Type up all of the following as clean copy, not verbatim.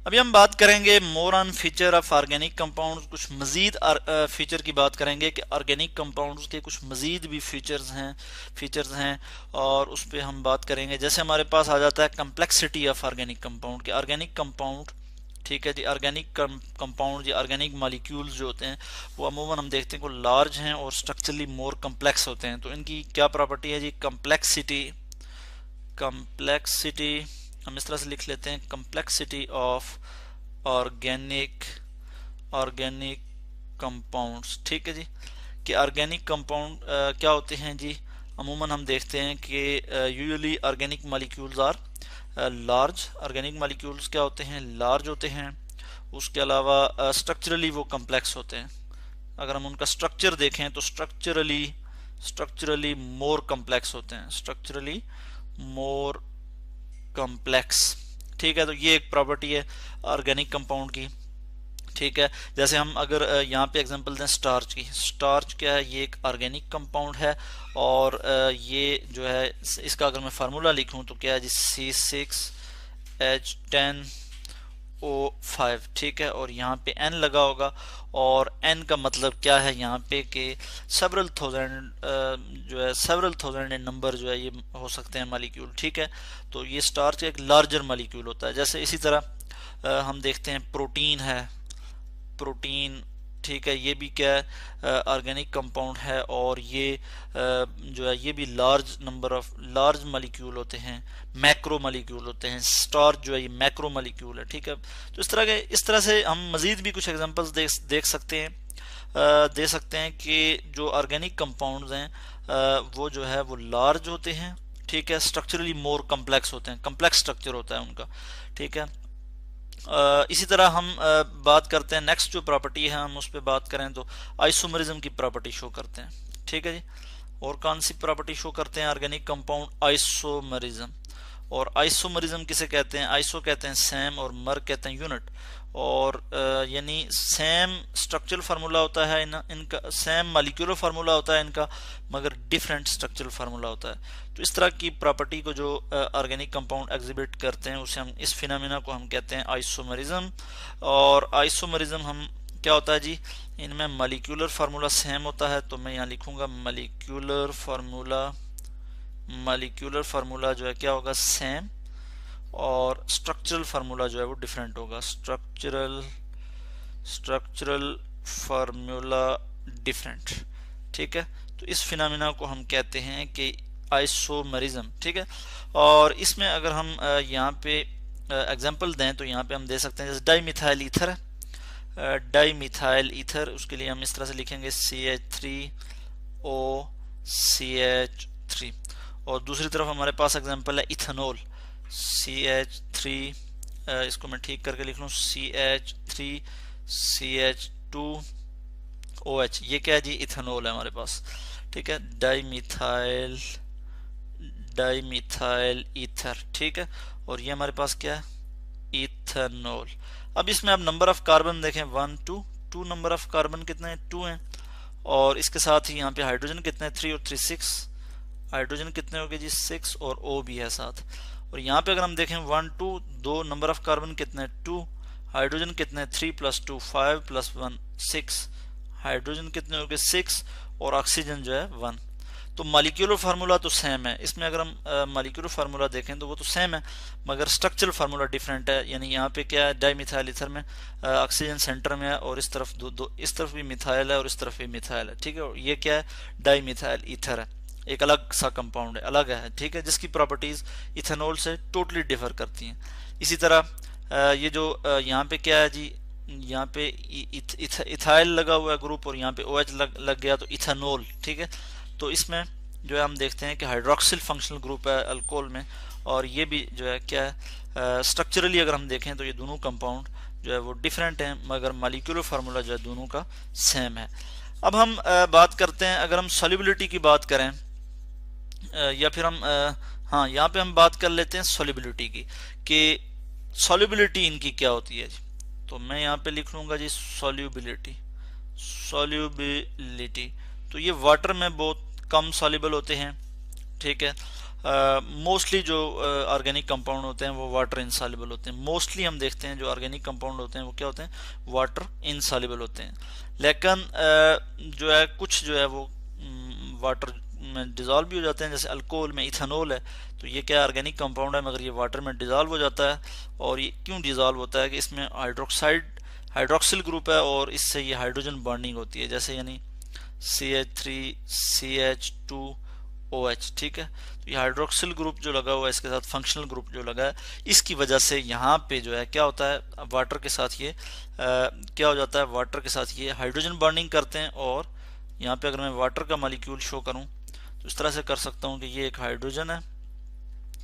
अभी हम बात करेंगे more on feature of organic compounds, कुछ मजीद फीचर की बात करेंगे कि ऑर्गेनिक कंपाउंड्स के कुछ मजीद भी फीचर्स हैं और उस पर हम बात करेंगे। जैसे हमारे पास आ जाता है कम्प्लेक्सिटी ऑफ ऑर्गेनिक कंपाउंड, के ऑर्गेनिक कंपाउंड, ठीक है जी, ऑर्गेनिक कंपाउंड या ऑर्गेनिक मॉलिक्यूल्स जो होते हैं वो अमूमन हम देखते हैं को लार्ज हैं और स्ट्रक्चरली मोर कम्प्लेक्स होते हैं। तो इनकी क्या प्रॉपर्टी है जी, कम्प्लेक्सिटी हम इस तरह से लिख लेते हैं, कम्प्लेक्सिटी ऑफ ऑर्गेनिक कंपाउंड्स, ठीक है जी। कि ऑर्गेनिक कंपाउंड क्या होते हैं जी, अमूमन हम देखते हैं कि usually organic molecules are large, organic molecules क्या होते हैं, लार्ज होते हैं। उसके अलावा स्ट्रक्चरली वो कम्प्लेक्स होते हैं। अगर हम उनका स्ट्रक्चर देखें तो स्ट्रक्चरली मोर कम्प्लेक्स होते हैं, स्ट्रक्चरली मोर कॉम्प्लेक्स, ठीक है। तो ये एक प्रॉपर्टी है ऑर्गेनिक कंपाउंड की, ठीक है। जैसे हम अगर यहाँ पे एग्जांपल दें स्टार्च की, स्टार्च क्या है, ये एक ऑर्गेनिक कंपाउंड है और ये जो है इसका अगर मैं फार्मूला लिखूं तो क्या है जी, C6H10O5, ठीक है। और यहाँ पे N लगा होगा और N का मतलब क्या है यहाँ पे कि सेवरल थाउजेंड नंबर जो है ये हो सकते हैं मॉलिक्यूल, ठीक है। तो ये स्टार्च एक लार्जर मॉलिक्यूल होता है। जैसे इसी तरह हम देखते हैं प्रोटीन है, प्रोटीन, ठीक है, ये भी क्या है, ऑर्गेनिक कंपाउंड है और ये जो है ये भी लार्ज मॉलिक्यूल होते हैं, मैक्रो मॉलिक्यूल होते हैं। स्टार्च जो है ये मैक्रो मॉलिक्यूल है, ठीक है। तो इस तरह से हम मजीद भी कुछ एग्जांपल्स देख सकते हैं, दे सकते हैं कि जो ऑर्गेनिक कंपाउंड्स हैं वो जो है वो लार्ज होते हैं, ठीक है, स्ट्रक्चरली मोर कम्प्लेक्स होते हैं, कम्प्लेक्स स्ट्रक्चर होता है उनका, ठीक है। इसी तरह हम बात करते हैं नेक्स्ट जो प्रॉपर्टी है, हम उस पर बात करें तो आइसोमरिज्म की प्रॉपर्टी शो करते हैं, ठीक है जी। और कौन सी प्रॉपर्टी शो करते हैं ऑर्गेनिक कंपाउंड, आइसोमरिज्म। और आइसोमरिज्म किसे कहते हैं, आइसो कहते हैं सेम और मर कहते हैं यूनिट। और यानी सेम स्ट्रक्चरल फार्मूला होता है इनका, सेम मॉलिक्यूलर फार्मूला होता है इनका, मगर डिफरेंट स्ट्रक्चरल फार्मूला होता है। तो इस तरह की प्रॉपर्टी को जो ऑर्गेनिक कंपाउंड एग्जिबिट करते हैं उसे हम, इस फिनोमेना को हम कहते हैं आइसोमरिज्म। और आइसोमरिज्म हम क्या होता है जी, इनमें मॉलिक्यूलर फार्मूला सेम होता है। तो मैं यहाँ लिखूंगा मॉलिक्यूलर फार्मूला जो है क्या होगा, सेम, और स्ट्रक्चरल फार्मूला जो है वो डिफरेंट होगा, स्ट्रक्चरल फार्मूला डिफरेंट, ठीक है। तो इस फिनोमेना को हम कहते हैं कि आइसोमरिज्म, ठीक है। और इसमें अगर हम यहाँ पे एग्जांपल दें तो यहाँ पे हम दे सकते हैं, जैसे डाईमिथाइल ईथर है, डाईमिथाइल ईथर, उसके लिए हम इस तरह से लिखेंगे CH3OCH3। और दूसरी तरफ हमारे पास एग्जांपल है इथेनॉल, CH3, इसको मैं ठीक करके लिख लूँ, CH3CH2OH, ये क्या है जी, इथेनॉल है हमारे पास, ठीक है। डाईमिथाइल ईथर, ठीक है। और ये हमारे पास क्या है, इथेनॉल। अब इसमें आप नंबर ऑफ कार्बन देखें, 1 2 नंबर ऑफ कार्बन कितने हैं, 2 हैं। और इसके साथ ही यहाँ पे हाइड्रोजन कितने हैं, 3 और 3 6, हाइड्रोजन कितने हो गए जी, 6, और O भी है साथ। और यहाँ पे अगर हम देखें 1 2, 2 नंबर ऑफ कार्बन कितने हैं, 2, हाइड्रोजन कितने हैं, 3 + 2 5 + 1 6, हाइड्रोजन कितने हो गए, 6, और ऑक्सीजन जो है 1। तो मॉलिक्यूलर फार्मूला तो सेम है, इसमें अगर हम मॉलिक्यूलर फार्मूला देखें तो वो तो सेम है, मगर स्ट्रक्चरल फार्मूला डिफरेंट है। यानी यहाँ पे क्या है, डाईमिथाइल ईथर में ऑक्सीजन सेंटर में है और इस तरफ दो इस तरफ भी मिथाइल है और इस तरफ भी मिथाइल है, ठीक है। और ये क्या है, डाईमिथाइल ईथर है, एक अलग सा कंपाउंड है, अलग है, ठीक है, जिसकी प्रॉपर्टीज इथेनॉल से टोटली डिफर करती हैं। इसी तरह ये जो यहाँ पे क्या है जी, यहाँ पे इथाइल लगा हुआ है ग्रुप और यहाँ पे OH लग गया तो इथेनॉल, ठीक है। तो इसमें जो है हम देखते हैं कि हाइड्रोक्सिल फंक्शनल ग्रुप है अल्कोहल में, और ये भी जो है क्या है, स्ट्रक्चरली अगर हम देखें तो ये दोनों कंपाउंड जो है वो डिफरेंट हैं, मगर मॉलिक्यूलर फार्मूला जो है दोनों का सेम है। अब हम बात करते हैं, अगर हम सॉल्युबिलिटी की बात करें या फिर हम हाँ, यहाँ पे हम बात कर लेते हैं सॉल्युबिलिटी की, कि सॉल्युबिलिटी इनकी क्या होती है जी। तो मैं यहाँ पे लिख लूंगा जी सॉल्युबिलिटी। तो ये वाटर में बहुत कम सॉल्युबल होते हैं, ठीक है। मोस्टली जो ऑर्गेनिक कंपाउंड होते हैं वो वाटर इनसॉल्युबल होते हैं। मोस्टली हम देखते हैं जो ऑर्गेनिक कंपाउंड होते हैं वो क्या होते हैं, वाटर इनसॉल्युबल होते हैं। लेकिन जो है कुछ जो है वो वाटर में डिज़ोल्व भी हो जाते हैं, जैसे अल्कोहल में इथेनॉल है, तो ये क्या ऑर्गेनिक कंपाउंड है मगर ये वाटर में डिज़ोल्व हो जाता है। और ये क्यों डिज़ोल्व होता है कि इसमें हाइड्रोक्सिल ग्रुप है और इससे ये हाइड्रोजन बर्निंग होती है, जैसे यानी CH3CH2OH, ठीक है। तो ये हाइड्रोक्सिल ग्रुप जो लगा हुआ है इसके साथ फंक्शनल ग्रुप जो लगा है, इसकी वजह से यहाँ पे जो है क्या होता है, वाटर के साथ ये क्या हो जाता है, वाटर के साथ ये हाइड्रोजन बर्निंग करते हैं। और यहाँ पे अगर मैं वाटर का मॉलिक्यूल शो करूँ तो इस तरह से कर सकता हूँ कि ये एक हाइड्रोजन है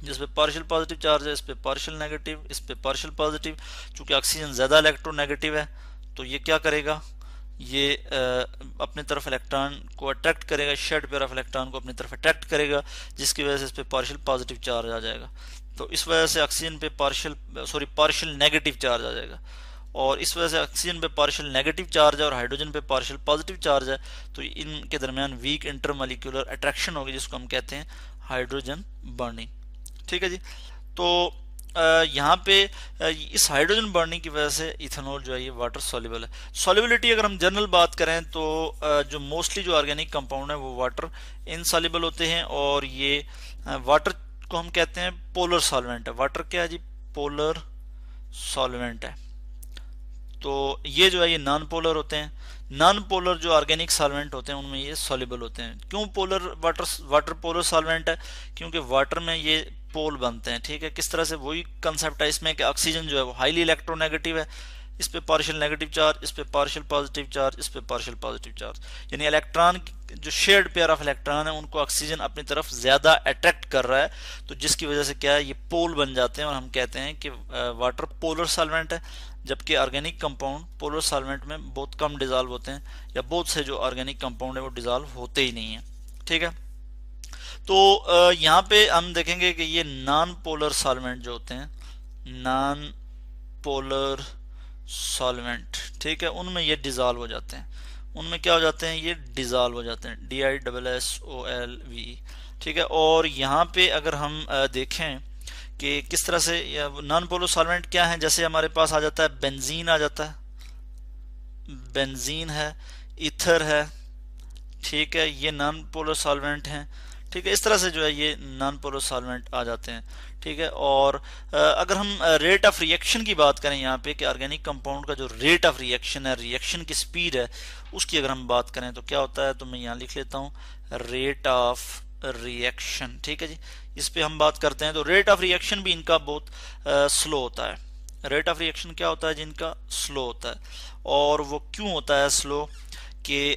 जिस पे पार्शियल पॉजिटिव चार्ज है, इस पे पार्शियल नेगेटिव, इस पे पार्शियल पॉजिटिव। चूंकि ऑक्सीजन ज़्यादा इलेक्ट्रोनेगेटिव है तो ये क्या करेगा, ये अपने तरफ इलेक्ट्रॉन को अट्रैक्ट करेगा, शेड पेयर ऑफ इलेक्ट्रॉन को अपनी तरफ अट्रैक्ट करेगा, जिसकी वजह से इस पे पार्शियल पॉजिटिव चार्ज आ जाएगा। तो इस वजह से ऑक्सीजन पे पार्शियल नेगेटिव चार्ज आ जाएगा। और इस वजह से ऑक्सीजन पे पार्शियल नेगेटिव चार्ज है और हाइड्रोजन पे पार्शियल पॉजिटिव चार्ज है, तो इनके दरमियान वीक इंटरमॉलिक्यूलर अट्रैक्शन होगी, जिसको हम कहते हैं हाइड्रोजन बर्निंग। ठीक है जी। तो यहाँ पे इस हाइड्रोजन बर्निंग की वजह से इथेनॉल जो है ये वाटर सॉल्युबल है। सॉल्युबिलिटी अगर हम जनरल बात करें तो जो मोस्टली जो ऑर्गेनिक कंपाउंड है वो वाटर इनसॉल्युबल होते हैं, और ये वाटर को हम कहते हैं पोलर सॉल्वेंट है। वाटर क्या है जी, पोलर सॉल्वेंट है। तो ये जो है ये नॉन पोलर होते हैं। नॉन पोलर जो ऑर्गेनिक सॉल्वेंट होते हैं उनमें ये सॉल्युबल होते हैं। क्यों वाटर पोलर सॉल्वेंट है, क्योंकि वाटर में ये पोल बनते हैं। ठीक है, किस तरह से, वही कंसेप्ट है इसमें कि ऑक्सीजन जो है वो हाईली इलेक्ट्रोनेगेटिव है, इस पे पार्शियल नेगेटिव चार्ज, इस पे पार्शियल पॉजिटिव चार्ज, इस पे पार्शियल पॉजिटिव चार्ज, यानी इलेक्ट्रॉन जो शेयर्ड पेयर ऑफ इलेक्ट्रॉन है उनको ऑक्सीजन अपनी तरफ ज्यादा अट्रैक्ट कर रहा है, तो जिसकी वजह से क्या है, ये पोल बन जाते हैं और हम कहते हैं कि वाटर पोलर सॉल्वेंट है। जबकि ऑर्गेनिक कंपाउंड पोलर सॉल्वेंट में बहुत कम डिजॉल्व होते हैं, या बहुत से जो ऑर्गेनिक कंपाउंड है वो डिजॉल्व होते ही नहीं है। ठीक है, तो यहाँ पे हम देखेंगे कि ये नॉन पोलर सॉल्वेंट जो होते हैं, नॉन पोलर सॉल्वेंट, ठीक है, उनमें ये डिजॉल्व हो जाते हैं। उनमें क्या हो जाते हैं, ये डिजॉल्व हो जाते हैं, DISSOLVE। ठीक है, और यहाँ पे अगर हम देखें कि किस तरह से नॉन पोलर सॉल्वेंट क्या है, जैसे हमारे पास आ जाता है बेंजीन, आ जाता है बेंजीन है, ईथर है। ठीक है, ये नॉन पोलर सॉल्वेंट हैं। ठीक है, इस तरह से जो है ये नॉन पोलर सॉल्वेंट आ जाते हैं। ठीक है, और अगर हम रेट ऑफ रिएक्शन की बात करें यहाँ पे कि ऑर्गेनिक कंपाउंड का जो रेट ऑफ रिएक्शन है, रिएक्शन की स्पीड है, उसकी अगर हम बात करें तो क्या होता है, तो मैं यहाँ लिख लेता हूँ रेट ऑफ रिएक्शन। ठीक है जी, इस पे हम बात करते हैं। तो रेट ऑफ रिएक्शन भी इनका बहुत स्लो होता है। रेट ऑफ रिएक्शन क्या होता है, जिनका स्लो होता है। और वो क्यों होता है स्लो, कि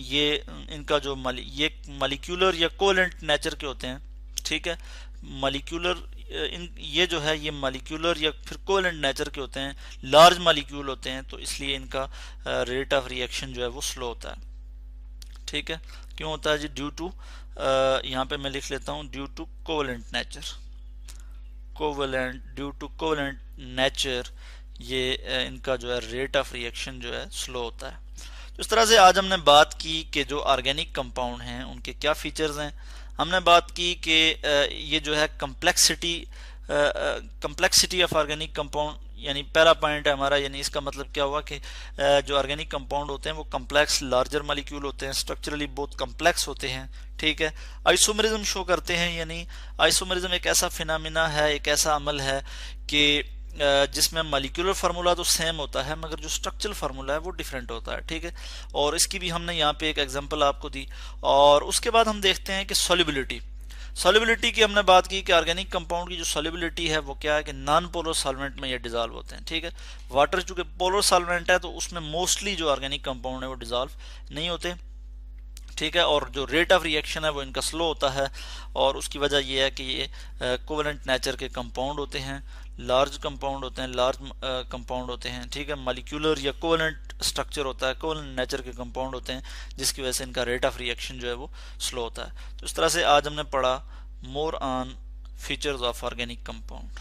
ये इनका जो ये मॉलिक्यूलर या कोवेलेंट नेचर के होते हैं। ठीक है, मॉलिक्यूलर ये जो है ये मॉलिक्यूलर या फिर कोवेलेंट नेचर के होते हैं, लार्ज मॉलिक्यूल होते हैं, तो इसलिए इनका रेट ऑफ रिएक्शन जो है वो स्लो होता है। ठीक है, क्यों होता है जी, ड्यू टू, यहाँ पे मैं लिख लेता हूँ due to covalent nature, due to covalent nature, ये इनका जो है रेट ऑफ रिएक्शन जो है स्लो होता है। तो इस तरह से आज हमने बात की कि जो ऑर्गेनिक कंपाउंड हैं उनके क्या फीचर्स हैं। हमने बात की कि ये जो है कम्प्लेक्सिटी ऑफ ऑर्गेनिक कंपाउंड, यानी पहला पॉइंट है हमारा, यानी इसका मतलब क्या हुआ कि जो ऑर्गेनिक कंपाउंड होते हैं वो कम्प्लेक्स लार्जर मॉलिक्यूल होते हैं, स्ट्रक्चरली बहुत कम्प्लेक्स होते हैं। ठीक है, आइसोमेरिज्म शो करते हैं, यानी आइसोमेरिज्म एक ऐसा फिनोमेना है, एक ऐसा अमल है कि जिसमें मॉलिक्यूलर फार्मूला तो सेम होता है मगर जो स्ट्रक्चरल फार्मूला है वो डिफरेंट होता है। ठीक है, और इसकी भी हमने यहाँ पे एक एग्जांपल आपको दी। और उसके बाद हम देखते हैं कि सॉल्युबिलिटी की हमने बात की कि ऑर्गेनिक कंपाउंड की जो सॉल्युबिलिटी है वो क्या है कि नॉन पोलर सॉल्वेंट में ये डिजॉल्व होते हैं। ठीक है, वाटर चूंकि पोलर सॉल्वेंट है तो उसमें मोस्टली जो ऑर्गेनिक कंपाउंड है वो डिजॉल्व नहीं होते। ठीक है, और जो रेट ऑफ रिएक्शन है वो इनका स्लो होता है, और उसकी वजह ये है कि ये कोवेलेंट नेचर के कंपाउंड होते हैं, लार्ज कंपाउंड होते हैं, लार्ज कंपाउंड होते हैं। ठीक है, मॉलिक्यूलर या कोवेलेंट स्ट्रक्चर होता है, कोवेलेंट नेचर के कंपाउंड होते हैं, जिसकी वजह से इनका रेट ऑफ रिएक्शन जो है वो स्लो होता है। तो इस तरह से आज हमने पढ़ा more on features of organic compound.